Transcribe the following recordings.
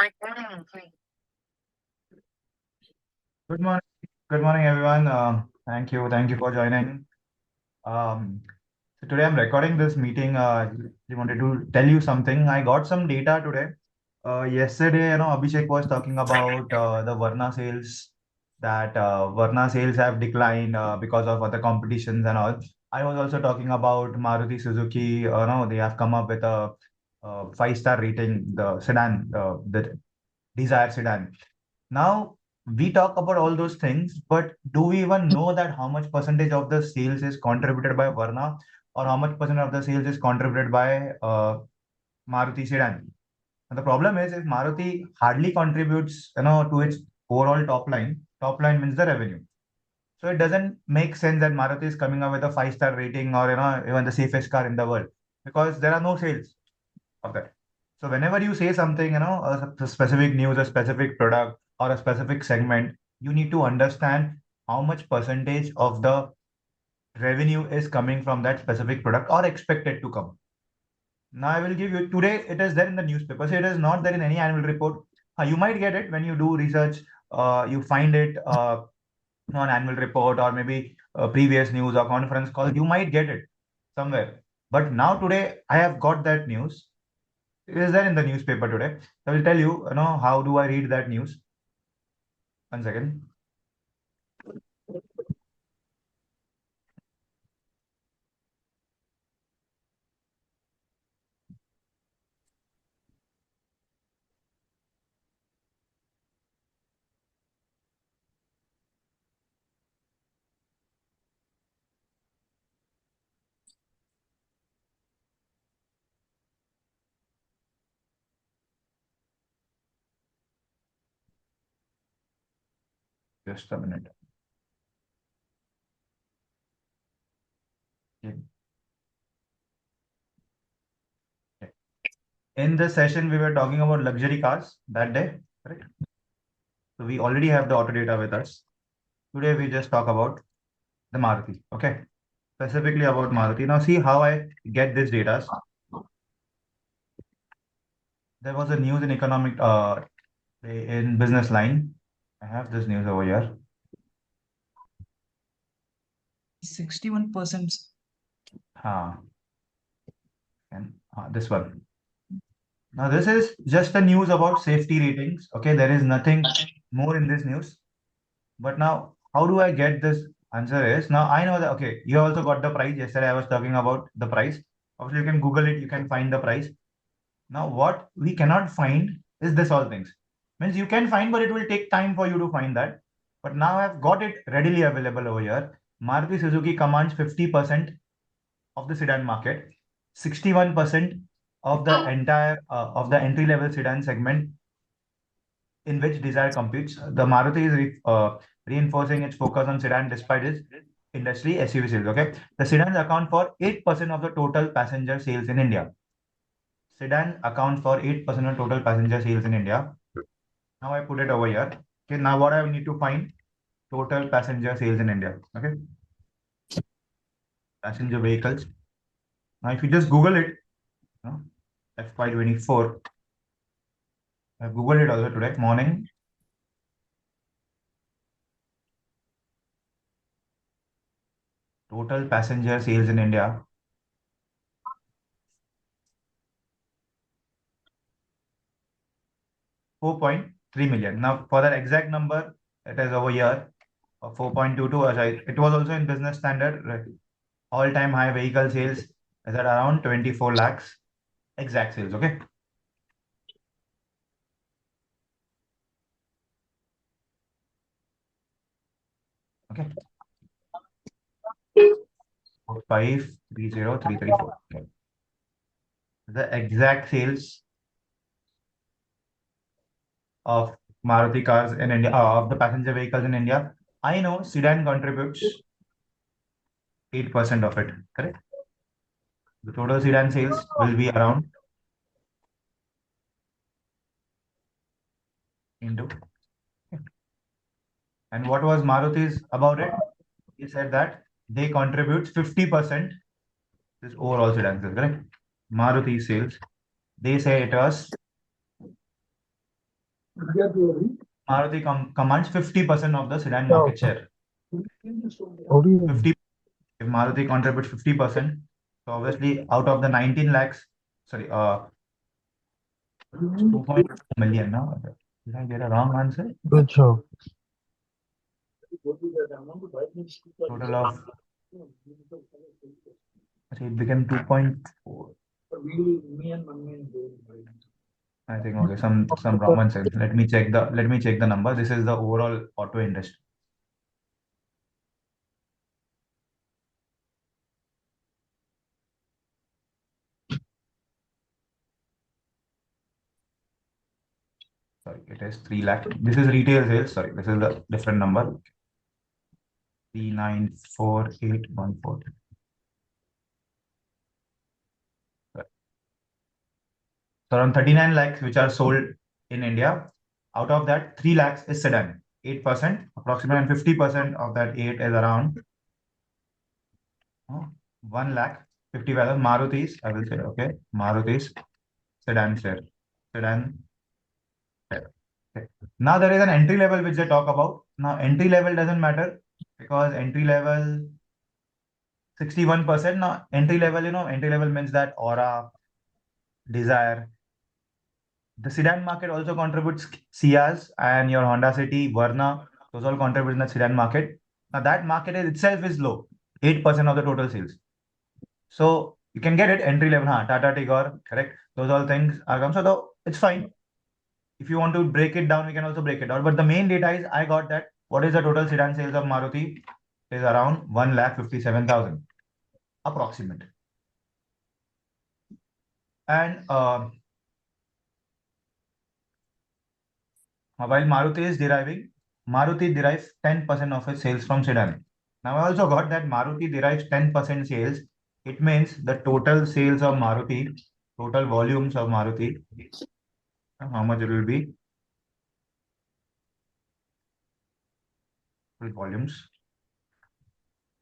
Good morning. Good morning, everyone. Thank you. Thank you for joining. Um, so today I'm recording this meeting. I wanted to tell you something. I got some data today. Yesterday, Abhishek was talking about the Varna sales, that Varna sales have declined because of other competitions and all. I was also talking about Maruti Suzuki. No, they have come up with a, five-star rating, the sedan, the Desire sedan. Now, we talk about all those things, but do we even know that how much percentage of the sales is contributed by Varna, or how much percent of the sales is contributed by Maruti sedan? And the problem is, if Maruti hardly contributes, to its overall top line means the revenue. So it doesn't make sense that Maruti is coming up with a five-star rating, or even the safest car in the world, because there are no sales of that. So whenever you say something, a specific news, a specific product, or a specific segment, you need to understand how much percentage of the revenue is coming from that specific product or expected to come. Now I will give you today. It is there in the newspaper. So it is not there in any annual report. You might get it when you do research. You find it on annual report, or maybe previous news or conference call. You might get it somewhere. But now today I have got that news. It is there in the newspaper today. I will tell you, how do I read that news. One second. Just a minute. Okay. Okay. In this session, we were talking about luxury cars that day, correct? So we already have the auto data with us. Today, we just talk about the Maruti. Okay. Specifically about Maruti. Now, see how I get this data. There was a news in economic, in business line. I have this news over here. 61%. And this one. Now, this is just a news about safety ratings. Okay, there is nothing more in this news. But now, how do I get this answer is, now I know that, okay, you also got the price. Yesterday, I was talking about the price. Obviously, you can Google it, you can find the price. Now, what we cannot find is this all things. Means you can find, but it will take time for you to find that. But now I've got it readily available over here. Maruti Suzuki commands 50% of the sedan market, 61% of the entire of the entry level sedan segment in which Desire competes. The Maruti is reinforcing its focus on sedan despite its industry SUV sales. Okay, the sedans account for 8% of the total passenger sales in India. Sedan accounts for 8% of total passenger sales in India. Now I put it over here. Okay, now what I need to find total passenger sales in India. Okay, passenger vehicles. Now if you just Google it, FY24. I Googled it also today morning. Total passenger sales in India. 4.3 million. Now, for that exact number, it is over here, 4.22. It was also in business standard. Right? All-time high vehicle sales is at around 24 lakhs. Exact sales, okay? Okay. 4530334. Okay. The exact sales of Maruti cars in India, of the passenger vehicles in India. I know sedan contributes 8% of it, correct? The total sedan sales will be around into. And what was Maruti's about it? He said that they contribute 50% this overall sedan sales, correct? Maruti sales, they say it was Maruti commands 50% of the sedan market share. 50, if Maruti contributes 50%, so obviously out of the 19 lakhs, sorry, 2.2 million now. Did I get a wrong answer? Good job. Total of, okay, it became 2.4. I think okay, some wrong answer. Let me check the number. This is the overall auto industry. Sorry, it is 3 lakh. This is retail sales. Sorry, this is the different number. 394814. So around 39 lakhs which are sold in India. Out of that, 3 lakhs is sedan. 8%, approximately 50% of that 8 is around 1 lakh 50,000 Marutis. I will say, okay, Marutis sedan share. Sedan share. Okay. Now there is an entry level which they talk about. Now entry level doesn't matter because entry level 61%. Now entry level, entry level means that Aura, Desire. The sedan market also contributes Ciaz and your Honda City, Verna. Those all contribute in the sedan market. Now that market itself is low, 8% of the total sales. So you can get it entry level, Tata Tigor, correct? Those all things are come. So it's fine. If you want to break it down, we can also break it down. But the main data is I got that what is the total sedan sales of Maruti is around 1,57,000 approximate. And while Maruti derives 10% of its sales from sedan. Now I also got that Maruti derives 10% sales. It means the total sales of Maruti, total volumes of Maruti, how much it will be? Volumes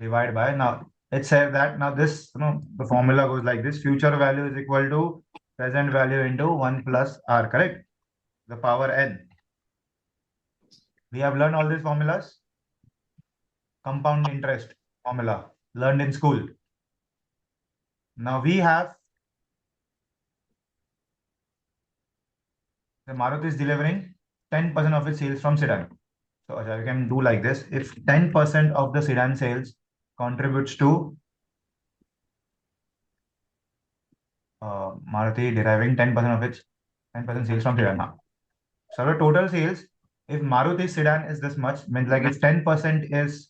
divided by, now it says that now this, the formula goes like this: future value is equal to present value into 1 plus R, correct? The power n. We have learned all these formulas. Compound interest formula learned in school. Now we have the Maruti is delivering 10% of its sales from sedan. So we can do like this: if 10% of the sedan sales contributes to Maruti deriving 10% of its 10% sales from sedan. Now, so the total sales, if Maruti sedan is this much, means like if 10% is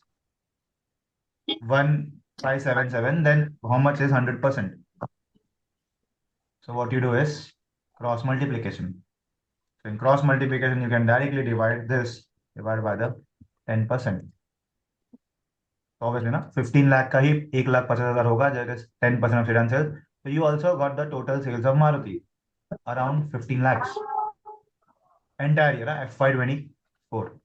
1,577, then how much is 100%? So what you do is cross multiplication. So in cross multiplication, you can directly divide this divided by the 10%. So obviously, 15 lakh ka hi 1,50,000 hoga, that is 10% of sedan sales. So you also got the total sales of Maruti, around 15 lakhs. Entire year, FY24.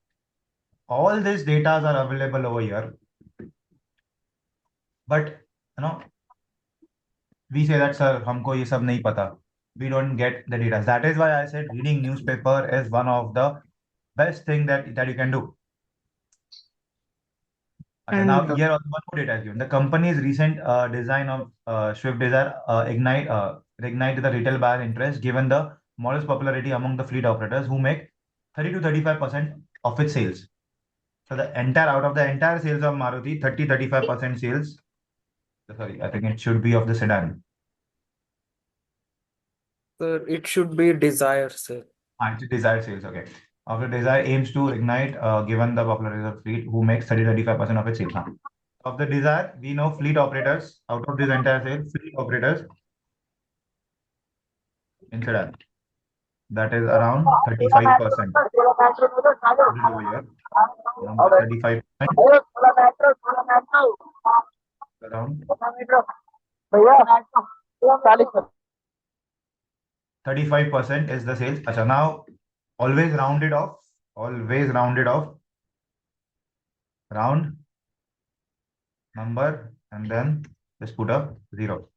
All these data are available over here. But, we say that, sir, humko ye sab nahi pata. We don't get the data. That is why I said reading newspaper is one of the best thing that you can do. And now here one more data is given. The company's recent design of Swift Desire ignite the retail buyer interest given the model's popularity among the fleet operators who make 30 to 35% of its sales. So out of the entire sales of Maruti, 35% sales. Sorry, I think it should be of the sedan. Sir, it should be Desire, sir. It's Desire sales, okay. After Desire aims to ignite, given the popularity of fleet, who makes 35% of its sales. Of the Desire, we know fleet operators, out of this entire sale, fleet operators in sedan. That is around 35%. Over here, number 35%. Around 35% is the sales. Achha, now always round it off. Round number and then just put a 0.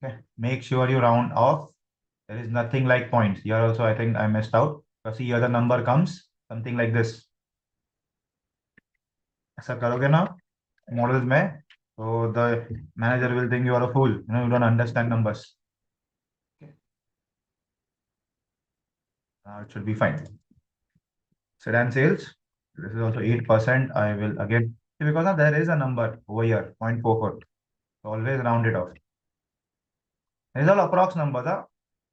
Okay. Make sure you round off. There is nothing like points. Here also I think I messed out. see other number comes something like this. ऐसा करोगे ना models में, तो the manager will think you are a fool, you don't understand numbers. It should be fine. Sedan sales, this is also 8%. I will again, because now there is a number over here, 0.44. So always round it off. These are all approx numbers.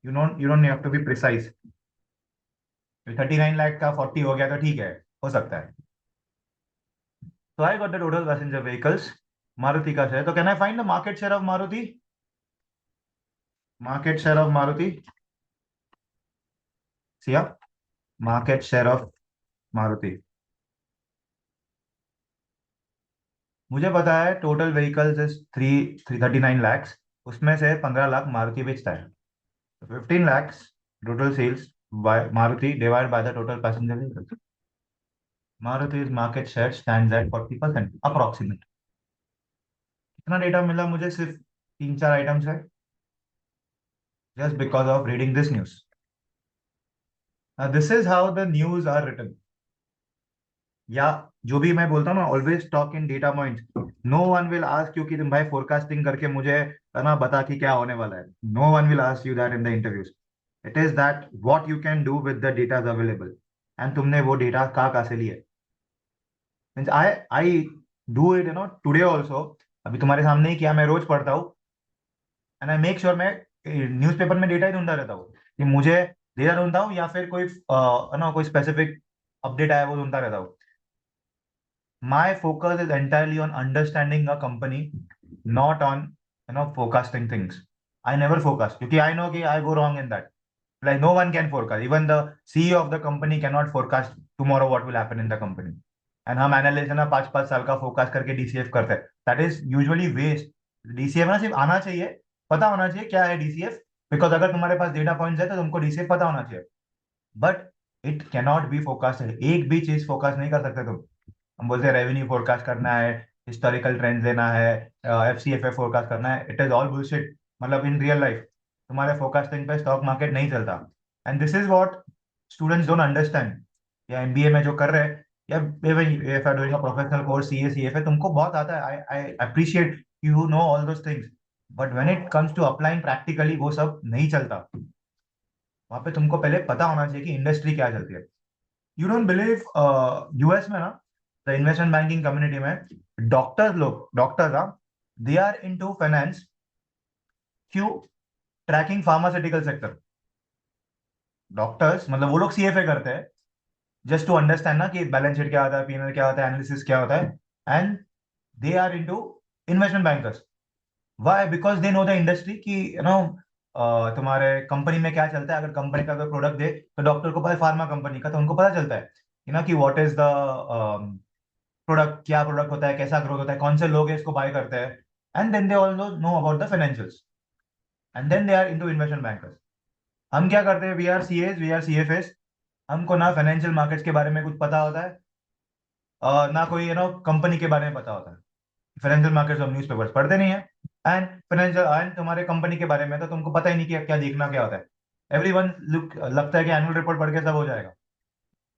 You don't have to be precise. 39 lakh का 40 हो गया तो ठीक है, हो सकता है. So I got the total passenger vehicles. Maruti का share. So can I find the market share of Maruti? Market share of Maruti. See ya. Market share of Maruti. मुझे पता है टोटल व्हीकल्स इज 39 lakhs. उसमें से 15 लाख मारुति बेचता है. 15 lakhs total sales by Maruti divided by the total passenger vehicles. Maruti's market share stands at 40% approximate. इतना data मिला मुझे सिर्फ 3-4 आइटम्स है, just because of reading this news. Now this is how the news are written. या जो भी मैं बोलता हूँ ना, always talk in data points. No one will ask you कि तुम भाई फोरकास्टिंग करके मुझे है ना बता कि क्या होने वाला है. No one will ask you that in the interviews. It is that what you can do with the data available. And तुमने वो डेटा कहाँ से लिए. Means I do it today also. अभी तुम्हारे सामने ही किया, मैं रोज पढ़ता हूँ. एंड आई मेक श्योर मैं न्यूज़पेपर में डेटा ही ढूंढता रहता हूँ कि मुझे डेटा ढूंढता हूँ या फिर कोई ना कोई स्पेसिफिक अपडेट आया वो ढूंढता रहता हूँ. My focus is entirely on understanding a company, not on forecasting things. I never forecast because I know that I go wrong in that. Like no one can forecast. Even the CEO of the company cannot forecast tomorrow what will happen in the company. And हम analyst है ना 5-5 साल का focus करके DCF करते हैं. That is usually waste. DCF ना सिर्फ आना चाहिए, पता होना चाहिए क्या है डीसीएफ. बिकॉज अगर तुम्हारे पास डेटा पॉइंट्स है तो तुमको डीसीएफ पता होना चाहिए. But it cannot be forecasted. एक भी चीज फोकस नहीं कर सकते तुम. हम बोलते हैं रेवेन्यू फोरकास्ट करना है, हिस्टोरिकल ट्रेंड लेना है, एफसीएफए फोरकास्ट करना है. It is all bullshit. मतलब इन रियल लाइफ तुम्हारे फोरकास्टिंग पे स्टॉक मार्केट नहीं चलता. And this is what students don't understand. या एमबीए में जो कर रहे हैं, या if I doing a professional course CA CFA, तुमको बहुत आता है. I I appreciate you know all those things. But when it comes to applying practically वो सब नहीं चलता. वहां पे तुमको पहले पता होना चाहिए कि इंडस्ट्री क्या चलती है. यू डोंट बिलीव, यूएस में ना द इन्वेस्टमेंट बैंकिंग कम्युनिटी में doctors they are into finance. क्यों? Tracking pharmaceutical sector. डॉक्टर्स मतलब वो लोग सीएफए करते हैं जस्ट टू अंडरस्टैंड ना कि बैलेंस शीट क्या होता है, पीएनएल क्या होता है, एनालिसिस क्या होता है. And they are into investment bankers. Why? Because they know the industry कि तुम्हारे कंपनी में क्या चलता है. अगर कंपनी का अगर प्रोडक्ट दे तो डॉक्टर को पता है, फार्मा कंपनी का तो उनको पता चलता है कि व्हाट इज द प्रोडक्ट, क्या प्रोडक्ट होता है, कैसा ग्रोथ होता है, कौन से लोग इसको बाय करते हैं. And then they also know about the financials. And then they are into investment bankers. हम क्या करते हैं? We are CS, we are CFS. हमको ना फाइनेंशियल मार्केट्स के बारे में कुछ पता होता है, ना कोई कंपनी के बारे में पता होता है. फाइनेंशियल मार्केट्स हम न्यूज़पेपर्स पढ़ते नहीं है. एंड फाइनेंशियल एंड तुम्हारे कंपनी के बारे में तो तुमको पता ही नहीं कि क्या देखना क्या होता है. एवरीवन लुक लगता है कि एनुअल रिपोर्ट पढ़ के सब हो जाएगा.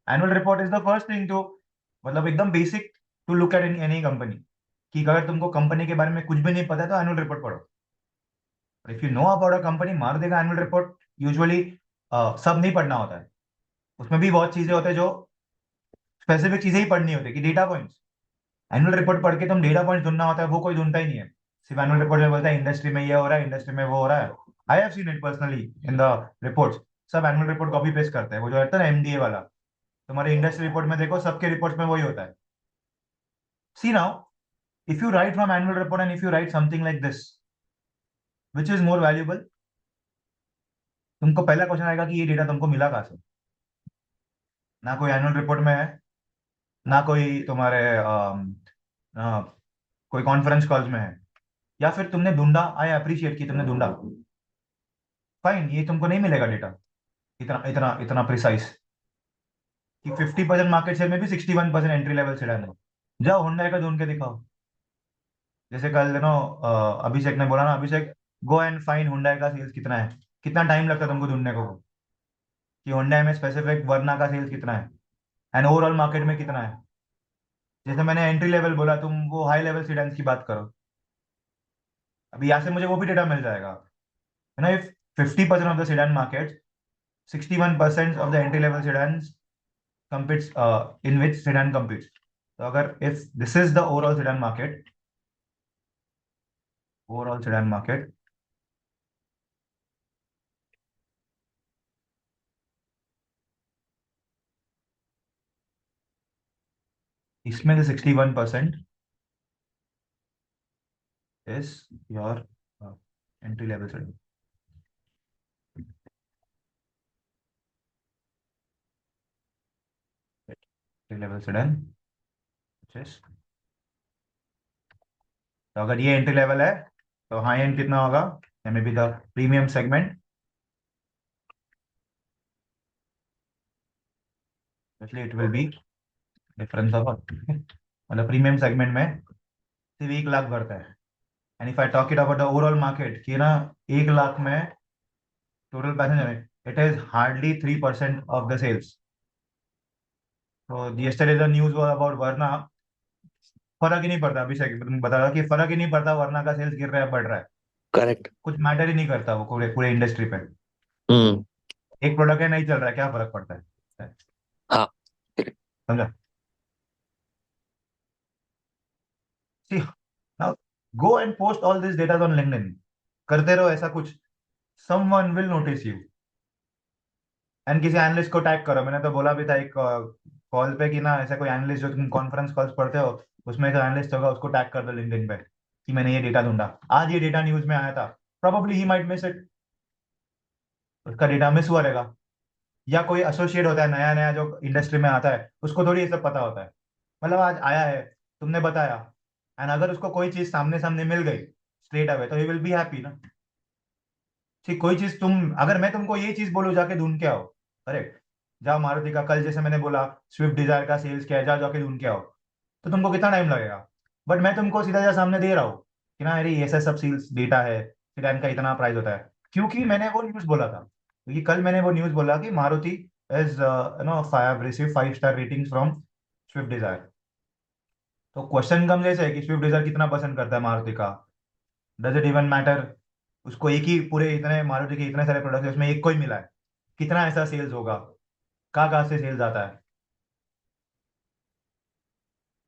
Annual report is the first thing to, मतलब एकदम basic to look at in any company. कि अगर तुमको कंपनी के बारे में कुछ भी नहीं पता है तो एनुअल रिपोर्ट पढ़ो. If you know about a company, मार देगा एनुअल रिपोर्ट. यूजुअली सब नहीं पढ़ना होता है. उसमें भी बहुत चीजें होते हैं जो स्पेसिफिक चीजें ही पढ़नी होती है कि डेटा पॉइंट्स. एनुअल रिपोर्ट पढ़ के तुम डेटा पॉइंट ढूंढना होता है, वो कोई ढूंढता ही नहीं है. सिर्फ एनुअल रिपोर्ट में बोलता है इंडस्ट्री में ये हो रहा है, इंडस्ट्री में वो हो रहा है. I have seen it personally in the reports. सब एनुअल रिपोर्ट कॉपी पेस्ट करते हैं. वो जो होता है ना एमडीए वाला, तुम्हारे इंडस्ट्री रिपोर्ट में देखो सबके रिपोर्ट्स में वही होता है. सी now, if you write from annual report and if you write something like this, which is more valuable? तुमको पहला क्वेश्चन आएगा कि ये डेटा तुमको मिला कहाँ से. ना कोई एनुअल रिपोर्ट में है, ना कोई तुम्हारे कोई कॉन्फ्रेंस कॉल्स में है. या फिर तुमने ढूंढा. आई अप्रिशिएट कि तुमने ढूंढा. फाइन, ये तुमको नहीं मिलेगा डेटा इतना इतना इतना प्रिसाइज कि 50% मार्केट शेयर में भी 61% एंट्री लेवल सेडान है. जाओ हुंडई का ढूंढ के दिखाओ. जैसे कल अभिषेक ने बोला ना, अभिषेक गो एंड फाइंड हुंडई का सेल्स कितना है. कितना टाइम लगता है तुमको ढूंढने को? कि होंडा में स्पेसिफिक वर्ना का सेल्स कितना है एंड ओवरऑल मार्केट में कितना है। जैसे मैंने एंट्री लेवल बोला, तुम वो हाई लेवल सीडेंस की बात करो। अभी यहाँ से मुझे वो भी डेटा मिल जाएगा, है ना। If 50% of the sedan market, 61% of the entry level sedans competes, in which sedan competes. तो अगर if this is the overall sedan market, इसमें से 61% is your entry level sedan. Entry level sedan, which is, तो अगर ये entry level है तो high and कितना होगा, या may be the premium segment, it will be difference of, मतलब प्रीमियम सेगमेंट में सिर्फ 1 लाख भरता है। And if I talk it about the overall market कि ना, 1 लाख में total passenger, it is hardly 3% of the sales. तो yesterday the news was about वरना, फर्क ही नहीं पड़ता। अभिषेक तुम बता रहा कि फर्क ही नहीं पड़ता वरना का सेल्स गिर रहा है बढ़ रहा है, करेक्ट। कुछ मैटर ही नहीं करता वो पूरे पूरे इंडस्ट्री पे। हम्म। एक प्रोडक्ट है नहीं चल रहा है, क्या फर्क पड़ता है। हाँ। समझा। See, now go and post all this data on LinkedIn, करते रहो ऐसा कुछ, someone will notice you. And किसी एनालिस्ट को टैग करो। मैंने तो बोला भी था एक कॉल पे कि ना, ऐसा कोई एनालिस्ट जो तुम कॉन्फ्रेंस कॉल्स पढ़ते हो, उसमें जो एनालिस्ट होगा उसको टैग कर दो लिंक्डइन पे कि मैंने ये डेटा ढूंढा, आज ये डेटा न्यूज में आया था। Probably he might miss it, उसका डेटा मिस हुआ रहेगा। या कोई एसोसिएट होता है नया नया जो इंडस्ट्री में आता है, उसको थोड़ी ये सब पता होता है। मतलब आज आया है, तुमने बताया, एंड अगर उसको कोई चीज सामने सामने मिल गई स्ट्रेट अवे, तो ही विल बी हैप्पी ना। ठीक, कोई चीज तुम, अगर मैं तुमको ये चीज बोलूँ जाके ढूंढ के आओ, करेक्ट, जाओ मारुति का, कल जैसे मैंने बोला स्विफ्ट डिजायर का सेल्स क्या है, जाओ जाके ढूंढ के आओ, तो तुमको कितना टाइम लगेगा। बट मैं तुमको सीधा जा सामने दे रहा हूँ कि ना, अरे ऐसा सब सेल्स डेटा है, सेडान का इतना प्राइस होता है, क्योंकि मैंने वो न्यूज बोला था। क्योंकि कल मैंने वो न्यूज बोला कि Maruti is no five receive 5 star rating from Swift Dzire. तो क्वेश्चन कम जैसे है कि स्विफ्ट डिजायर कितना पसंद करता है मारुति का, डज इट इवन मैटर। उसको एक ही पूरे इतने मारुति के इतने सारे प्रोडक्ट है, उसमें एक को ही मिला है, कितना ऐसा सेल्स होगा, कहाँ कहाँ से सेल्स आता है।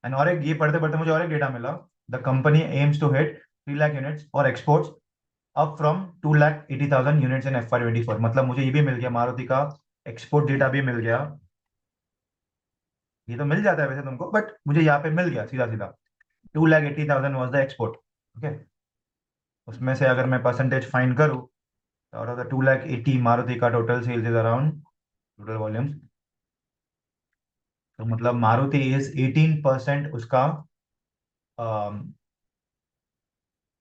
एंड और एक, ये पढ़ते पढ़ते मुझे और एक डेटा मिला, the company aims to hit 3 lakh units और exports up from 2,80,000 units in FY 24। मतलब मुझे ये भी मिल गया, मारुति का एक्सपोर्ट डेटा भी मिल गया। ये तो मिल जाता है वैसे तुमको, बट मुझे यहाँ पे मिल गया सीधा सीधा, 2,80,000 वॉज द एक्सपोर्ट। ओके, उसमें से अगर मैं परसेंटेज फाइंड करूँ, आउट ऑफ द 2,80,000 मारुति का total sales is around, total volume, तो मतलब मारुति इज 18% उसका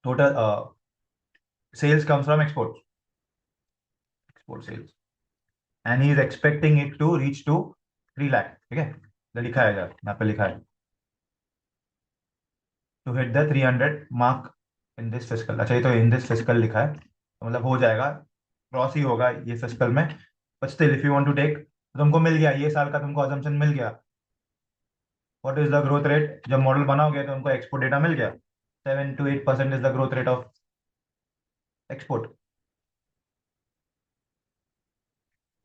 total sales comes from export, export sales, and he is expecting it to reach to 3 lakh. ठीक है, तो लिखा है यार, यहाँ पे लिखा है to hit the 300 mark in this physical. अच्छा, ये तो इन दिस फिजिकल लिखा है, तो मतलब हो जाएगा, क्रॉस ही होगा ये फिजिकल में। But still if you want to take, तुमको मिल गया ये साल का, तुमको अजम्पशन मिल गया, what is the growth rate, जब मॉडल बनाओगे तो तुमको एक्सपोर्ट डेटा मिल गया, 7 to 8% is the growth rate of export.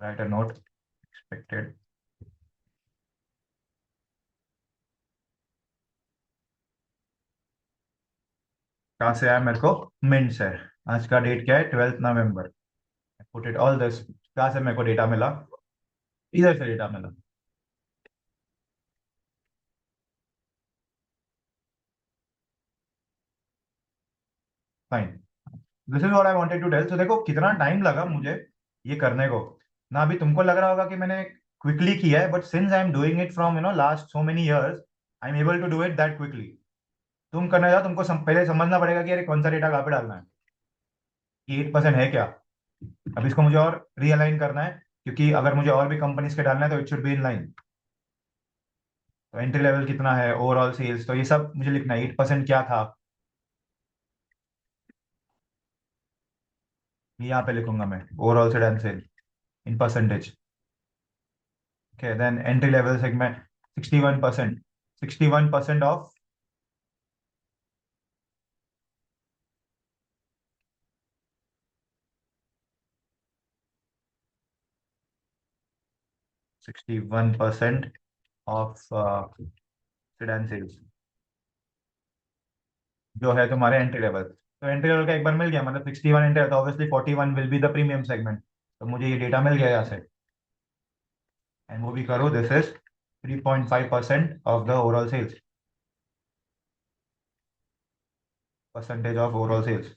Right a note, expected. कहाँ से आया मेरे को, मिंट से। आज का डेट क्या है, 12 नवंबर। पुट इट ऑल दिस, कहाँ से मेरे को डेटा मिला, इधर से डेटा मिला। Fine, this is what I wanted to tell. तो देखो कितना टाइम लगा मुझे ये करने को। ना अभी तुमको लग रहा होगा कि मैंने क्विकली किया है, but since I am doing it from last so many years, I am able to do it that quickly. तुम करने जाओ, तुमको पहले समझना पड़ेगा कि अरे कौन सा डेटा कहाँ पे डालना है, ये 8% है क्या। अब इसको मुझे और रीअलाइन करना है, क्योंकि अगर मुझे और भी कंपनीज के डालना है तो it should be in line. तो एंट्री लेवल कितना है, ओवरऑल सेल्स, तो ये सब मुझे लिखना है। 8% क्या था, ये यहाँ पे लिखूंगा मैं, overall sale and sale in percentage. Okay, then entry level segment 61%. 61% of 61% of sedan sales जो है तुम्हारे एंट्री लेवल। तो एंट्री लेवल का एक बार मिल गया, मतलब 61 एंट्री, तो obviously 41 will be the premium segment. तो मुझे ये डेटा मिल गया यहाँ से, एंड वो भी करो, this is 3.5% of the overall sales, percentage of overall sales.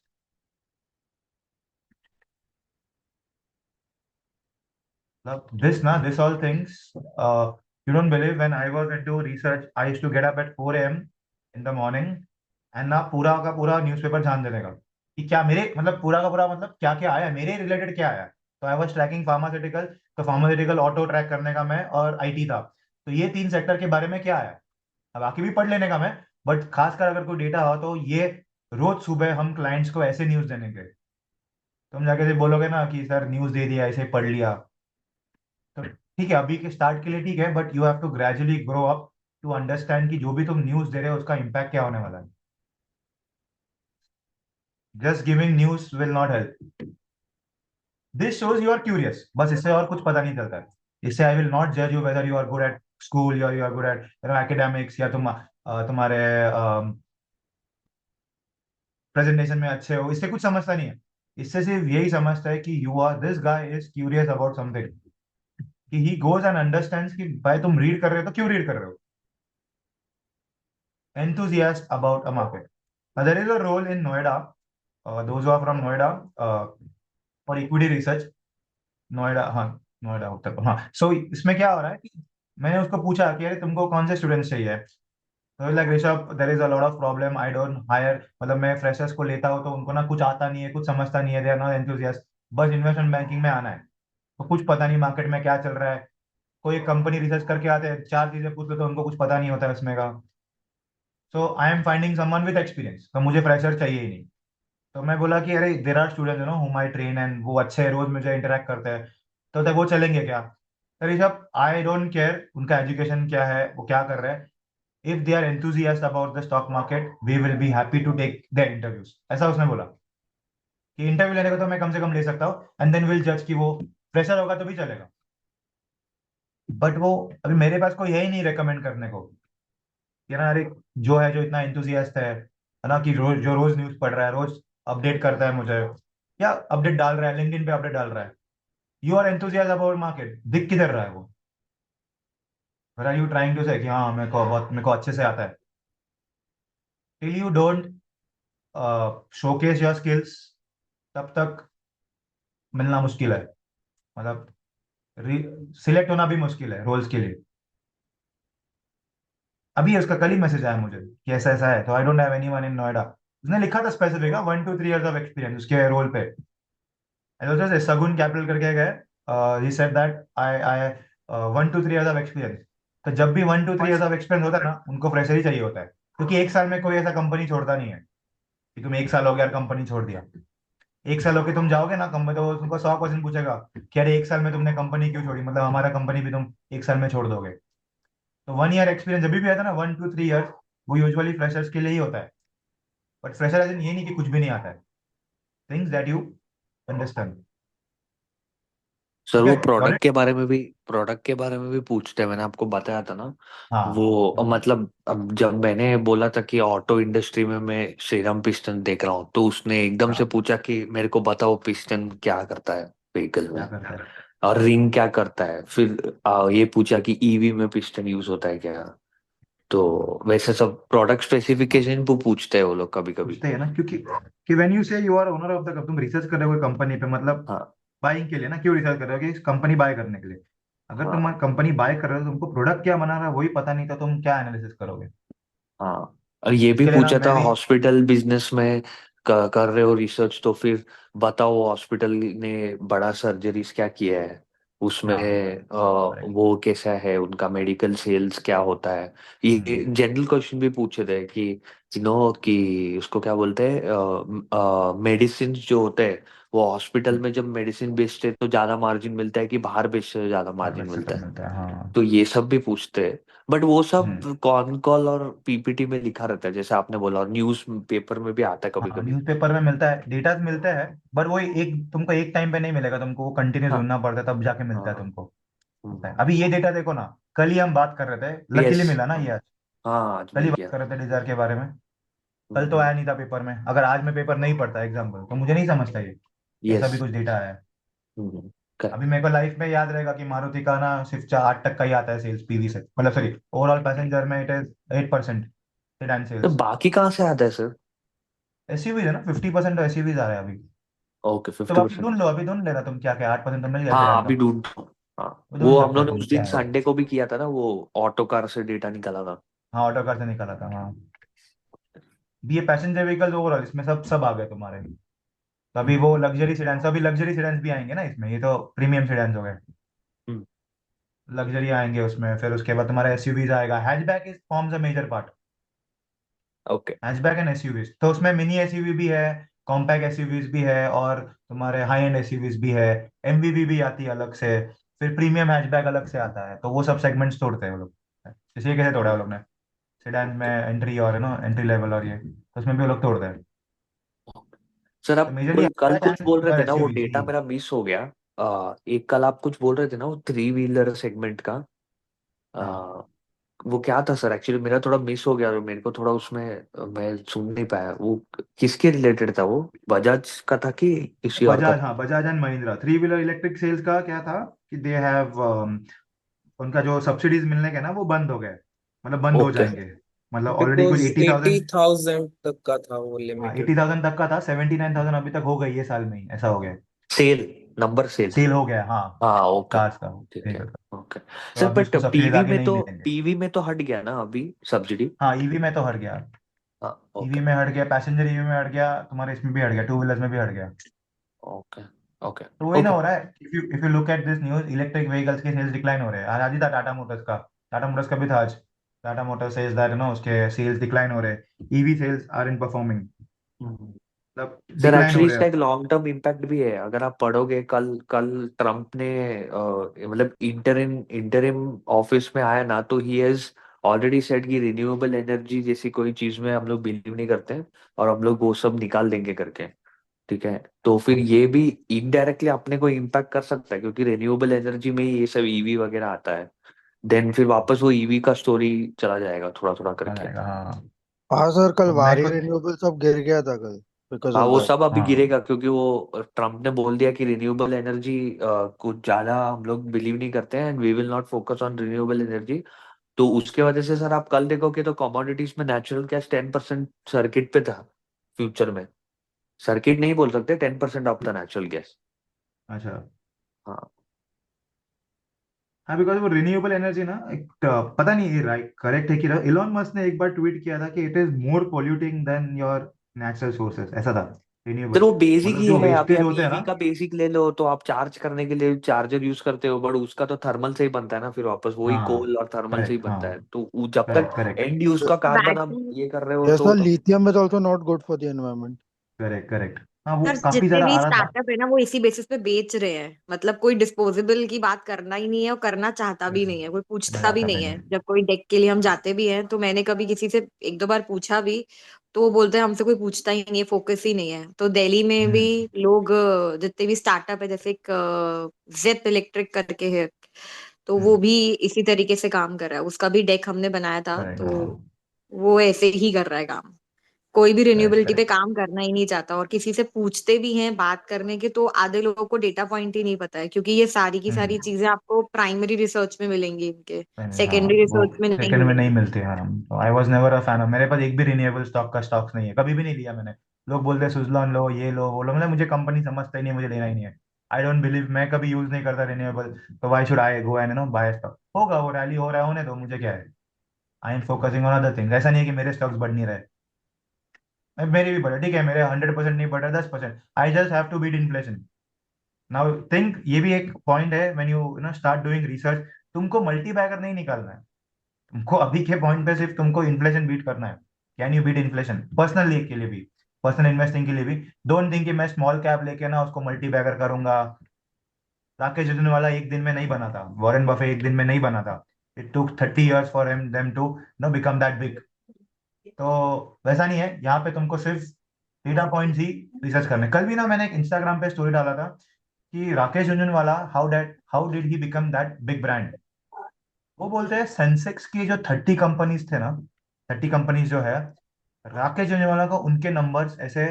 This all things, you don't believe, when I was into research, I used to get up at 4 a.m. in the morning, and ना पूरा का पूरा newspaper जान देने का कि क्या मेरे, मतलब पूरा का पूरा, मतलब क्या क्या आया मेरे रिलेटेड, क्या आया। तो आई वॉज ट्रैकिंग फार्मास्यूटिकल, तो फार्मास्यूटिकल ऑटो ट्रैक करने का मैं, और आईटी था। तो ये तीन सेक्टर के बारे में क्या आया, अब बाकी भी पढ़ लेने का मैं, बट खासकर अगर कोई डेटा हो तो ये रोज सुबह हम क्लाइंट्स को ऐसे न्यूज़ देने के। तुम जाके से बोलोगे ना कि सर न्यूज़ दे दिया, ऐसे पढ़ लिया, तो ठीक है, अभी के स्टार्ट के लिए ठीक है, but you have to gradually grow up to understand कि जो भी तुम न्यूज़ दे रहे हो उसका इम्पैक्ट क्या होने वाला है। Just giving news will not help. This shows you are curious, बस इससे और कुछ पता नहीं चलता है। इससे आई विल नॉट जज you whether you are good at school या you are good at academics, या तुम्हारे प्रेजेंटेशन में अच्छे हो, इससे कुछ समझता नहीं है। इससे सिर्फ यही समझता है कि you are, this guy is curious about something, कि ही गोज एंड अंडरस्टैंड्स कि भाई तुम रीड कर रहे हो तो क्यों रीड कर रहे हो, enthusiast about a market. Now, there is a role in Noida, those who are from Noida, for equity research. Noida, हाँ, नोएडा उत्तर, हाँ। सो इसमें क्या हो रहा है कि मैंने उसको पूछा कि अरे तुमको कौन से स्टूडेंट्स चाहिए, तो like Rishabh, there is a lot of problem, I don't hire, मतलब मैं फ्रेशर्स को लेता हूँ तो उनको ना कुछ आता नहीं है, कुछ समझता नहीं है, दे आर नॉट एंथुसियास्ट, बस इन्वेस्टमेंट बैंकिंग में आना है, तो कुछ पता नहीं मार्केट में क्या चल रहा है। कोई एक कंपनी रिसर्च करके आते हैं, चार चीजें पूछ लो तो उनको कुछ पता नहीं होता है उसमें का। So I am finding someone with experience, तो मुझे फ्रेशर चाहिए ही नहीं। तो मैं बोला कि अरे there are student you know whom I train, and वो अच्छे हैं, रोज मुझे इंटरेक्ट करते हैं, तो तक वो चलेंगे क्या। तो ऋषभ, आई डोंट केयर उनका एजुकेशन क्या है, वो क्या कर रहे हैं, if they are enthusiast about the stock market we will be happy to take the interviews, ऐसा उसने बोला। कि इंटरव्यू लेने को तो मैं कम से कम ले सकता हूँ, एंड देन विल जज कि वो फ्रेशर होगा तो भी चलेगा। बट वो, अभी मेरे पास कोई है ही नहीं रेकमेंड करने को, कि ना अरे जो है, जो इतना इंथुजियास्ट है ना, कि रोज जो रोज न्यूज पढ़ रहा है, रोज अपडेट करता है मुझे, या अपडेट डाल रहा है लिंक्डइन पे, अपडेट डाल रहा है, you are enthusiast about market, दिख किधर रहा है वो। Where are you trying to say कि हाँ मेरे को अच्छे से आता है। Till you don't showcase your skills, तब तक मिलना मुश्किल है, मतलब सिलेक्ट होना भी मुश्किल है रोल्स के लिए। अभी उसका कल ही मैसेज आया मुझे कि ऐसा ऐसा है, तो I don't have anyone in Noida. उसने लिखा था specific, 1 to 3 years of experience उसके रोल पे। सगुन कैपिटल करके गए, he said that I I 1 to 3 years of experience. तो जब भी 1 to 3 years ऑफ एक्सपीरियंस होता है ना, उनको फ्रेशर ही चाहिए होता है, क्योंकि एक साल में कोई ऐसा कंपनी छोड़ता नहीं है कि तुम एक साल हो गया कंपनी छोड़ दिया। एक साल होके तुम जाओगे ना कंपनी, तो वो तुमको 100 क्वेश्चन पूछेगा कि अरे एक साल में तुमने कंपनी क्यों छोड़ी, मतलब हमारा कंपनी भी तुम एक साल में छोड़ दोगे। तो 1 year एक्सपीरियंस जब भी आता है ना, 1 to 3 years, वो यूजुअली फ्रेशर्स के लिए ही होता है। बट फ्रेशर एज इन ये नहीं कि कुछ भी नहीं आता है, things that you understand. Sir ठीक वो है, गॉट इट। प्रोडक्ट के बारे में भी पूछते हैं, मैंने आपको बताया था ना। हाँ, वो मतलब अब जब मैंने बोला था कि ऑटो इंडस्ट्री में मैं श्रीराम पिस्टन देख रहा हूँ, तो उसने एकदम से हाँ, पूछा कि मेरे को बताओ पिस्टन क्या करता है व्हीकल क्या में, करता है। और रिंग क्या करता है। फिर ये पूछा कि ईवी में पिस्टन यूज होता है क्या। तो वैसे सब प्रोडक्ट स्पेसिफिकेशन वो पूछते हैं वो लोग कभी कभी। पूछते हैं ना, क्योंकि कि when you say you are owner of the, तुम रिसर्च कर रहे हो कंपनी पे, मतलब हाँ बाइंग के लिए ना, क्यों रिसर्च कर रहे हो कि कंपनी बाय करने के लिए। अगर तुम हाँ कंपनी बाय कर रहे हो तो तुमको प्रोडक्ट क्या बना रहा है वही पता नहीं, तो तुम क्या एनालिसिस करोगे। हाँ। और ये भी इसके लिए ना पूछा था मैं भी, हॉस्पिटल बिजनेस में कर रहे हो रिसर्च, तो फिर बताओ हॉस्पिटल ने बड़ा सर्जरीज क्या किया है उसमें, हाँ, करेक्ट। वो कैसा है उनका मेडिकल सेल्स क्या होता है। ये जनरल क्वेश्चन भी पूछे थे कि कि उसको क्या बोलते हैं, मेडिसिन जो होते हैं वो हॉस्पिटल में जब मेडिसिन बेचते हैं तो ज्यादा मार्जिन मिलता है कि बाहर बेचते तो ज्यादा हाँ, मार्जिन वैसे मिलता कम है। मिलता है, हाँ। तो ये सब भी पूछते हैं, बट वो सब हम्म। कॉन कॉल और पीपीटी में लिखा रहता है, जैसे आपने बोला, और न्यूज पेपर में भी आता है कभी हाँ, कभी। न्यूज़पेपर में मिलता है, डेटा मिलता है, बट वो एक तुमको एक टाइम पे नहीं मिलेगा, तुमको वो कंटिन्यू हाँ ढूंढना पड़ता है, तब जाके मिलता है हाँ। तुमको। होता है। हम्म। अभी ये डेटा देखो ना, कल ही हम बात कर रहे थे, यस। लकीली मिला ना ये आज। हाँ आज कल ही मिल बात गया। कर रहे थे डिजायर के बारे में। कल तो हम्म। आया नहीं था पेपर में, अगर आज मैं पेपर नहीं पढ़ता एग्जाम्पल, तो मुझे नहीं समझता ये ऐसा यस। भी कुछ डेटा आया है। अभी करेक्ट। मेरे को लाइफ में याद रहेगा कि मारुति का ना सिर्फ 8 तक का ही आता है सेल्स पीवी से, मतलब सॉरी, ओवरऑल पैसेंजर में इट इज 8% सेडान तो सेल्स। बाकी कहाँ से आता है सर? एसयूवीज है ना, 50% तो एसयूवीज आ रहे हैं अभी। ओके, तो 50%। अभी ढूंढ लेना तुम, क्या क्या 8% तो मिल गया हाँ सेडान अभी का। ढूंढ। हाँ वो वो ढूंढ हम सकते लोग हो ने तुम, उस दिन क्या है। संडे को भी किया था ना, वो ऑटो कार से डेटा निकाला था। हाँ, ऑटो कार से निकाला था, हाँ। भी ये पैसेंजर व्हीकल्स ओवरऑल इसमें सब सब आ गए तुम्हारे। तो अभी वो लग्जरी सेडान, अभी लग्जरी सेडान भी आएंगे ना इसमें, ये तो प्रीमियम सेडान हो गए। हम्म। लग्जरी आएंगे उसमें, फिर उसके बाद तुम्हारा एसयूवीज आएगा, hatchback is forms a major part. Okay. Hatchback and SUVs, तो उसमें मिनी एसयूवी भी है, कॉम्पैक्ट एसयूवीज भी है, और तुम्हारे हाई एंड एसयूवीज भी है। एमवीवी भी आती है अलग से। फिर प्रीमियम हैचबैक अलग से आता है, तो वो सब सेगमेंट्स तोड़ते हैं वो लोग। इसी कैसे तोड़ा है वो लोग ने, सेडान में ओके। एंट्री और है ना एंट्री लेवल, और ये तो उसमें भी वो लोग तोड़ते हैं। सर तो आप मेजरली कोई कल हैचबैक कुछ बोल रहे एंड थे ना, वो एसयूवीज डेटा ही। मेरा मिस हो गया। एक कल आप कुछ बोल रहे थे ना, वो थ्री व्हीलर सेगमेंट का। हाँ, आ, वो क्या था सर? एक्चुअली मेरा थोड़ा मिस हो गया, और मेरे को थोड़ा उसमें मैं सुन नहीं पाया। वो किसके रिलेटेड था? वो बजाज का था कि किसी और का बजाज, था? हाँ, Bajaj and Mahindra three wheeler electric sales का क्या था कि दे हैव, उनका जो सब्सिडीज मिलने के ना वो बंद हो गए, मतलब बंद हो ओके। जाएंगे। मतलब ऑलरेडी कुछ बिकॉज 80,000। 80,000 तक का था वो हाँ, लिमिटेड। 80,000 तक का था, 79,000 अभी तक हो गई है साल में ही, ऐसा हो गया। Cell, number cell. सेल हो गया, हाँ। हाँ ओके। कार्स का ठीक है। vehicle का। ओके। तो सर अभी बट उसको सब्सिडीज पीवी आगे में नहीं तो, मिलेंगे। पीवी में तो हट गया ना अभी सब्सिडी? हाँ, ईवी में तो हट गया। हाँ ईवी ओके। में हट गया, पैसेंजर ईवी में हट गया, तुम्हारे इसमें भी हट गया, टू व्हीलर्स में भी हट गया। ओके। ओके। तो वही ना ओके। हो रहा है, if you look at this news, electric vehicles के सेल्स डिक्लाइन हो रहे हैं। आज ही था टाटा मोटर्स का। टाटा मोटर्स का भी था आज। टाटा मोटर्स सेज दैट उसके सेल्स डिक्लाइन हो रहे हैं, EV sales are in performing, मतलब सर डिक्लाइन हो एक्चुअली रहे हैं। इसका एक लॉन्ग टर्म इम्पैक्ट भी है, अगर आप पढ़ोगे। कल कल ट्रम्प ने मतलब इंटरिम ऑफिस में आया ना, तो ही हैज ऑलरेडी सेड कि रिन्यूएबल एनर्जी जैसी कोई चीज में हम लोग बिलीव नहीं करते हैं, और हम लोग वो सब निकाल देंगे करके। ठीक है, तो फिर ये भी इनडायरेक्टली अपने को इम्पैक्ट कर सकता है, क्योंकि रिन्यूएबल एनर्जी में ही ये सब ईवी वगैरह आता है। देन फिर वापस वो ईवी का स्टोरी चला जाएगा थोड़ा थोड़ा आ करके। जाएगा, हाँ। हाँ सर, कल तो मैं भारी कुछ, रिन्यूएबल सब गिर गया था कल, बिकॉज हाँ ऑफ वो दैट। सब अभी हाँ, गिरेगा, क्योंकि वो ट्रम्प ने बोल दिया कि रिन्यूएबल एनर्जी कुछ ज्यादा हम लोग बिलीव नहीं करते हैं, and we will not focus on renewable energy. तो उसके वजह से सर आप कल देखोगे तो कमोडिटीज में नेचुरल गैस 10% सर्किट पे था फ्यूचर में। सर्किट नहीं बोल सकते, 10% ऑफ द नेचुरल गैस। अच्छा। हाँ हाँ, बिकॉज वो रिन्यूएबल एनर्जी ना, एक पता नहीं ये राइट करेक्ट है कि इलॉन मस्क ने एक बार ट्वीट किया था कि it is more polluting than your natural sources, ऐसा था। सर रिन्यूएबल, वो बेसिक मतलब ही जो है। अभी वेस्टेज आप होते हैं ईवी ना। का बेसिक ले लो, तो आप चार्ज करने के लिए चार्जर यूज करते हो, बट उसका तो थर्मल से ही बनता है ना, फिर वापस वही हाँ, कोल और थर्मल से ही करेक्ट, बनता है। हाँ, तो जब तक करेक्ट, करेक्ट, एंड यूज का कार्बन आप बैटरी। ये कर रहे हो यस तो sir, lithium is also not good for the environment. Correct, correct. हाँ, वो सर काफी जितने ज्यादा भी आ रहा था। स्टार्टअप है ना वो इसी बेसिस पे बेच रहे हैं, मतलब कोई डिस्पोजेबल की बात करना ही नहीं है और करना चाहता भी नहीं है, कोई मैं पूछता भी जाता भी नहीं है। नहीं। जब कोई डेक के लिए हम जाते भी हैं तो मैंने कभी किसी से एक दो बार पूछा भी, तो वो बोलते हैं हमसे कोई पूछता ही नहीं है, फोकस ही नहीं है। तो दिल्ली में भी हम्म। लोग जितने भी स्टार्टअप है, जैसे एक जेप इलेक्ट्रिक करके है, तो वो हम्म। भी इसी तरीके से काम कर रहा है। उसका भी डेक हमने बनाया था, करेक्ट, तो हाँ। वो ऐसे ही कर रहा है काम। कोई भी करेक्ट, रिन्यूएबिलिटी पे करेक्ट। काम करना ही नहीं चाहता, और किसी से पूछते भी हैं बात करने के तो आधे लोगों को डेटा पॉइंट ही नहीं पता है, क्योंकि ये सारी की सारी हम्म। चीजें आपको प्राइमरी रिसर्च में मिलेंगी, इनके मैंने, हाँ, सेकेंडरी वो रिसर्च में नहीं सेकंड में नहीं मिलेंगी। मिलते, हाँ। I was never a fan of, मेरे पास एक भी रिन्यूएबल स्टॉक का स्टॉक्स नहीं है, कभी भी नहीं लिया मैंने। लोग बोलते हैं सुजलॉन लो, ये लो, वो लो, मतलब मुझे कंपनी समझता ही नहीं है, मुझे लेना ही नहीं है। आई डोंट बिलीव, मैं कभी यूज नहीं करता रिन्यूएबल। तो why should I go and buy stock, होगा वो रैली हो रहा है, होने दो, मुझे क्या है। I am focusing on other things, ऐसा नहीं है कि मेरे स्टॉक्स बढ़ नहीं रहे। मेरे भी बढ़े, ठीक है, मेरे 100% नहीं बढ़ रहे, 10%, I just have to beat inflation. Now think, ये भी एक पॉइंट है, when you you know start doing research, तुमको मल्टी बैगर नहीं निकालना है। तुमको अभी के पॉइंट पे सिर्फ तुमको इन्फ्लेशन बीट करना है। Can you beat inflation personally के लिए भी। पर्सनल इन्वेस्टिंग के लिए भी। डोंट थिंक कि मैं स्मॉल कैप लेके ना उसको मल्टी बैगर करूंगा। राकेश झुनझुनवाला एक दिन में नहीं बना था, वॉरेन बफे एक दिन में नहीं बना था। It took 30 years for him them to no become that big. तो वैसा नहीं है, यहाँ पे तुमको सिर्फ डेटा पॉइंट्स ही रिसर्च करने। कल भी ना मैंने एक इंस्टाग्राम पे स्टोरी डाला था कि Rakesh Jhunjhunwala how did he become that big brand. वो बोलते हैं सेंसेक्स की जो 30 कंपनीज थे ना, 30 कंपनीज जो है, राकेश झुनझुनवाला को उनके नंबर्स ऐसे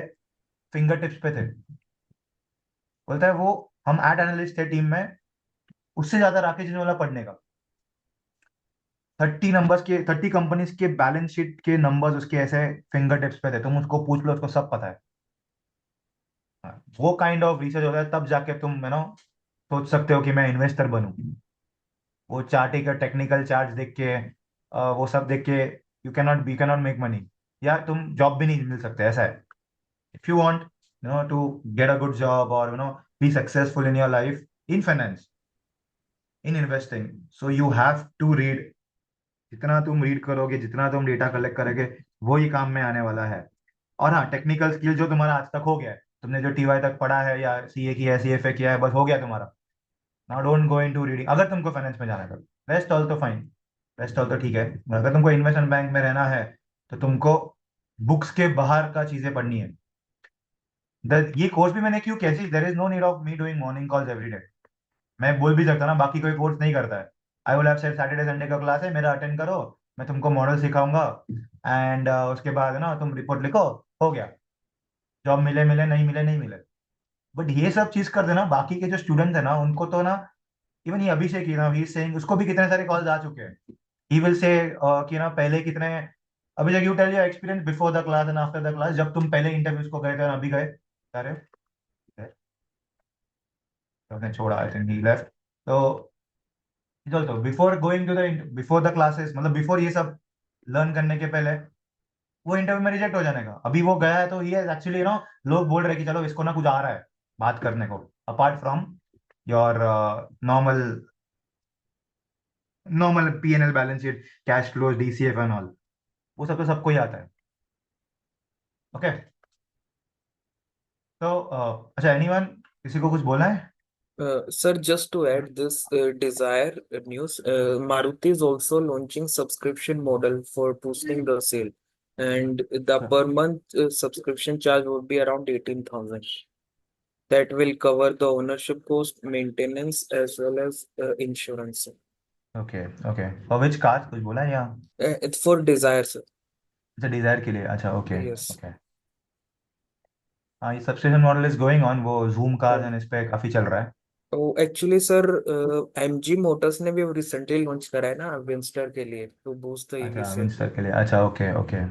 फिंगर टिप्स पे थे। बोलता है वो, हम एड एनालिस्ट थे टीम में, उससे ज्यादा राकेश झुनझुनवाला पढ़ने का। 30 कंपनीज के बैलेंस शीट के नंबर्स उसके ऐसे फिंगर टिप्स पे थे, तुम उसको पूछ लो, उसको सब पता है। हाँ, वो काइंड ऑफ रिसर्च होता है, तब जाके तुम सोच सकते हो कि मैं इन्वेस्टर बनूं। वो चार्ट का टेक्निकल चार्ट देख के, वो सब देख के यू कैनॉट मेक मनी, या तुम जॉब भी नहीं मिल सकते, ऐसा है। If you want to get a good job और be successful in your life, in finance, in investing, so you have to read. जितना तुम रीड करोगे, जितना तुम डेटा कलेक्ट करोगे, वो ही काम में आने वाला है। और हाँ, टेक्निकल स्किल जो तुम्हारा आज तक हो गया है, तुमने जो टीवाई तक पढ़ा है या सीए किया है, सीएफए किया है, बस हो गया तुम्हारा। Now don't go into reading, अगर तुमको फाइनेंस में जाना है तो। रेस्ट ऑल तो फाइन, रेस्ट ऑल तो ठीक है। अगर तुमको इन्वेस्टमेंट बैंक में रहना है तो तुमको बुक्स के बाहर का चीजें पढ़नी है। ये कोर्स भी मैंने क्यों कैसी, there is no need of me doing morning calls every day. मैं बोल भी सकता ना, बाकी कोई कोर्स नहीं करता है। I will have said Saturday Sunday का क्लास है मेरा, अटेंड करो, मैं तुमको मॉडल सिखाऊंगा, एंड उसके बाद है ना तुम रिपोर्ट लिखो, हो गया। जॉब मिले मिले, नहीं मिले नहीं मिले। बट ये सब चीज कर देना, बाकी के जो स्टूडेंट्स है ना उनको तो ना, इवन ये अभिषेक ही ना, ही सेइंग, उसको भी कितने सारे कॉल्स आ चुके हैं। ही विल से कि ना पहले कितने, Abhishek you tell your experience before the class and after the class, जब तुम पहले इंटरव्यूज को गए थे और अभी गए। अरे, तो उसने छोड़ा, आई थिंक ही लेफ्ट। तो तो before going to the, before the classes, मतलब बिफोर ये सब लर्न करने के पहले, वो इंटरव्यू में रिजेक्ट हो जाने का। अभी वो गया है तो ये एक्चुअली लोग बोल रहे हैं कि चलो इसको ना कुछ आ रहा है बात करने को, apart from your normal normal P&L balance sheet, cash flows, DCF and all, वो सब तो सबको ही आता है। ओके, तो अच्छा, एनीवन, किसी को कुछ बोला है? Sir, just to add this Desire news, Maruti is also launching subscription model for boosting the sale, and the अच्छा, per month subscription charge would be around 18,000. That will cover the ownership cost, maintenance, as well as insurance. Okay okay, for which car कुछ बोला है या? It's for Desire, sir. अच्छा, Dzire के लिए, अच्छा, okay Yes. Okay. हाँ, ये subscription model is going on, वो जूम कार्स Oh, एंड इस पे काफी चल रहा है। actually, sir, MG Motors ने भी recently launch करा है ना Winster के लिए to boost the EV अच्छा, sale. विंस्टर के लिए, अच्छा, okay okay.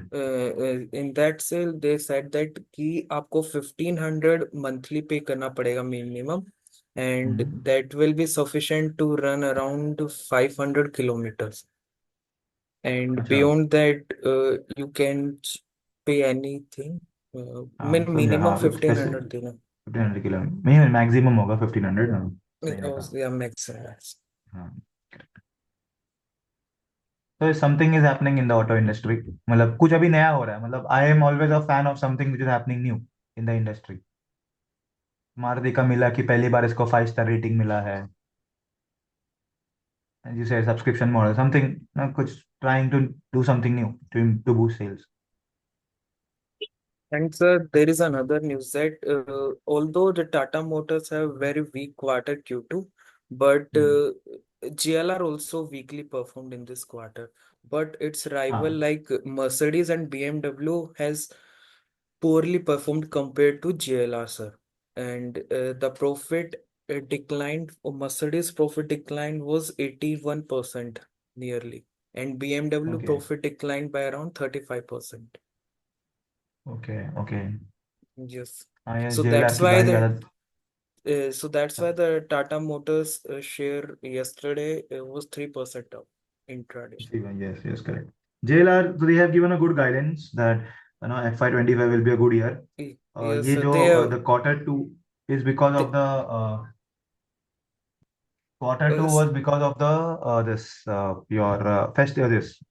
In that sale, they said that कि आपको 1500 monthly पे करना पड़ेगा minimum, and that will be sufficient to run around 500 kilometers. And अच्छा, beyond that, you can pay anything. हाँ समझा, Minimum हाँ, 1500 देना. 1500 किलो नहीं, मैक्सिमम होगा 1500 ना, नहीं रहता। Yeah, makes sense. हाँ, तो something is happening in the auto industry, मतलब कुछ अभी नया हो रहा है। मतलब I am always a fan of something which is happening new in the industry. Maruti का मिला कि पहली बार इसको 5 स्टार रेटिंग मिला है, जिसे सब्सक्रिप्शन मॉडल समथिंग ना, कुछ trying to do something new to boost sales. And sir, there is another news that although the Tata Motors have very weak quarter Q2, but GLR also weakly performed in this quarter. But its rival हाँ, like Mercedes and BMW has poorly performed compared to GLR, sir. And the profit declined. Mercedes profit decline was 81% nearly, and BMW okay profit declined by around 35%. Okay okay. Yes. हाँ, ये So JLR that's की why गाड़ी the ज्यादा। the Tata Motors share yesterday was 3% up intraday. Yes, yes, correct. JLR, so they have given a good guidance that FY25 will be a good year. Yes, ये so जो they have the quarter 2 is because they, of the quarter 2 was because of the this your festival, this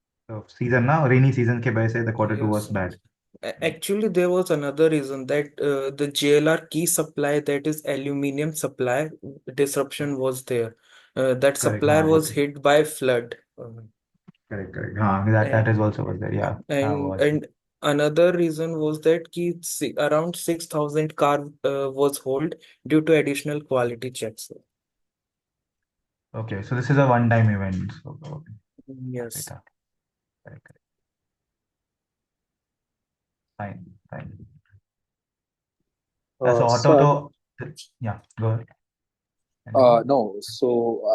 season, na rainy season के वजह से the quarter 2 was yes. bad. Actually, there was another reason that the JLR key supply, that is aluminium supply disruption was there. That Correct. supplier was hit by flood. Correct. That And is also was there. Yeah. and another reason was that around 6,000 car was hold due to additional quality checks. Okay. So this is a one-time event. So probably Yes. data. Correct. Fine. So So auto yeah, go ahead. no, so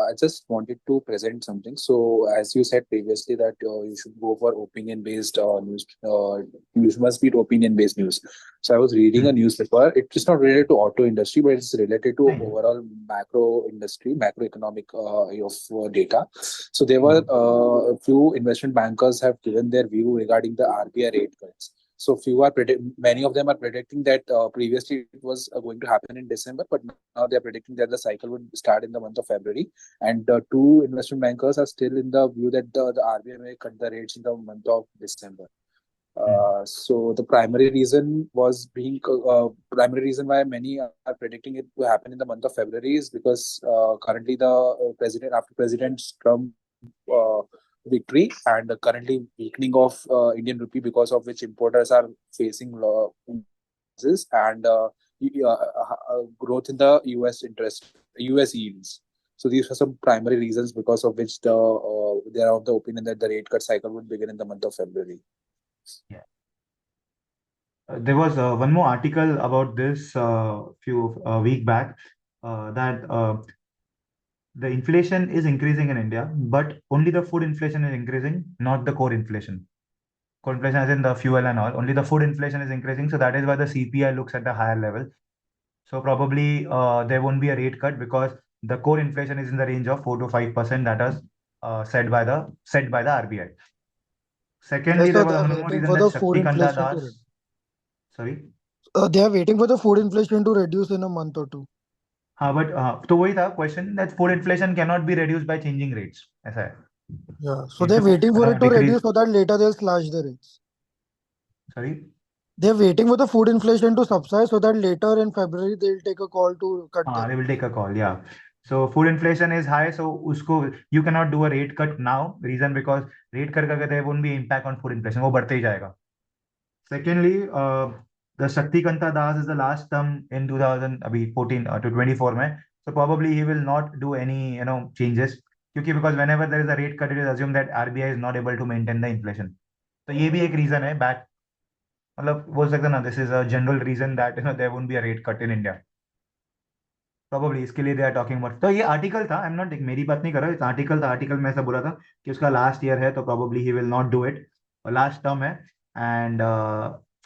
I just wanted to present something. So as you said previously that you should go for opinion-based news. You must be opinion-based news. So I was reading a newspaper. It is not related to auto industry, but it's related to Fine. overall macro industry, macroeconomic of data. So there were a few investment bankers have given their view regarding the RBI rate cuts. So many of them are predicting that previously it was going to happen in December, but now they are predicting that the cycle would start in the month of February. And two investment bankers are still in the view that the RBI may cut the rates in the month of December. So the primary reason why many are predicting it to happen in the month of February is because currently after President Trump uh, victory and the currently weakening of Indian rupee, because of which importers are facing losses and growth in the US yields. So these are some primary reasons because of which they are of the opinion that the rate cut cycle would begin in the month of February. Yeah. There was one more article about this few week back that the inflation is increasing in India, but only the food inflation is increasing, not the core inflation. Core inflation as in the fuel and all. Only the food inflation is increasing, so that is why the CPI looks at the higher level. So probably there won't be a rate cut because the core inflation is in the range of 4 to 5%. That is set by the RBI. Secondly, So there was they are one more waiting reason for that the food Shaktikanta inflation to Das. reduce. Sorry. They are waiting for the food inflation to reduce in a month or two. हाँ but तो वही था question that food inflation can not be reduce by changing rates ऐसा है Yeah. So they're waiting for it to decrease reduce so that later they'll slash the rates. Sorry They're waiting for the food inflation to subside so that later in February they'll take a call to cut हाँ the they will rates. take a call yeah so food inflation is high so उसको you cannot do a rate cut now reason because rate cut करके there won't be impact on food inflation वो बढ़ते ही जाएगा secondly the Shaktikanta Das is the last term in 2000 अभी 14 to 24 में so probably he will not do any changes क्योंकि because whenever there is a rate cut it is assumed that RBI is not able to maintain the inflation तो ये भी एक reason है back मतलब बोल सकते ना this is a general reason that there won't be a rate cut in India probably इसके लिए दे आर टॉकिंग अबाउट तो ये आर्टिकल था आई एम नॉट मेरी बात नहीं कर रहा इस आर्टिकल में ऐसा बोला था कि उसका लास्ट ईयर है तो probably he will not do it और लास्ट टर्म है एंड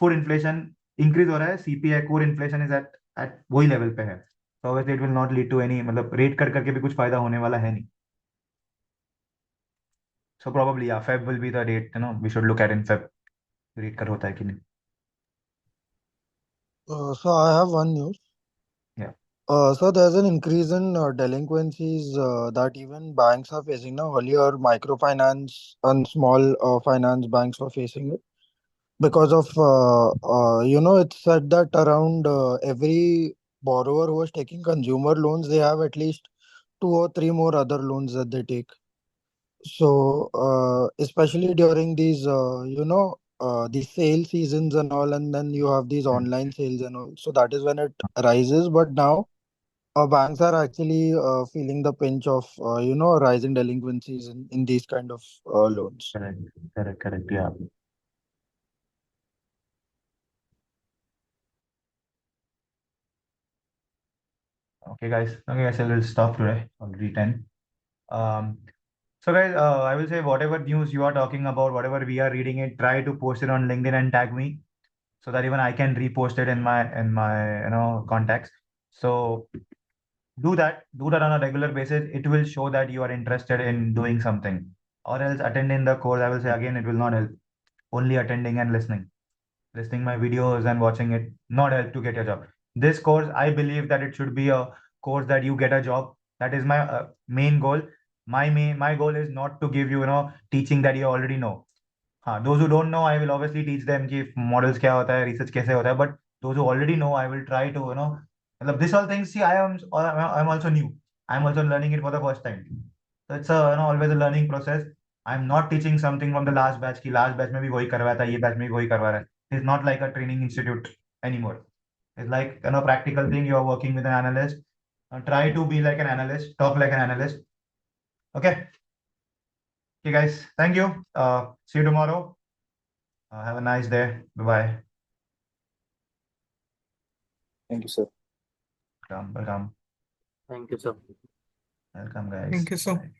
फूड इन्फ्लेशन इंक्रीज हो रहा है CPI core inflation is at वही लेवल पे है तो obviously it will not lead to any मतलब रेट कट करके भी कुछ फायदा होने वाला है नहीं सो प्रोबेबली या Feb will be the date we should look at in Feb rate cut होता है कि नहीं So I have one news. Yeah. So there's an increase in delinquencies that even banks are facing now. Earlier, microfinance and small finance banks were facing it because of it's said that around every borrower who is taking consumer loans, they have at least 2 or 3 more other loans that they take. So especially during these sale seasons and all, and then you have these online sales and all. So that is when it rises. But now banks are actually feeling the pinch of rising delinquencies in these kind of loans. Correct. Yeah. Okay, guys. Okay, guys, I will stop today. Already 10. So guys, I will say whatever news you are talking about, whatever we are reading it, try to post it on LinkedIn and tag me so that even I can repost it in my contacts. So do that on a regular basis. It will show that you are interested in doing something. Or else attending the course, I will say again, it will not help. Only attending and listening my videos and watching it not help to get a job. This course, I believe that it should be a course that you get a job. That is my main goal. My goal is not to give you teaching that you already know. हाँ, those who don't know, I will obviously teach them कि models क्या होता है, research कैसे होता है. But those who already know, I will try to, मतलब this all things. See, I'm also new. I'm also learning it for the first time. So it's a, always a learning process. I'm not teaching something from the last batch कि last batch में भी वही करवाया था, ये batch में भी वही करवा रहा है. It's not like a training institute anymore. It's like, practical thing. You are working with an analyst. Try to be like an analyst. Talk like an analyst. Okay. Okay, guys. Thank you. See you tomorrow. Have a nice day. Bye-bye. Thank you, sir. Welcome. Thank you, sir. Welcome, guys. Thank you, sir. Bye.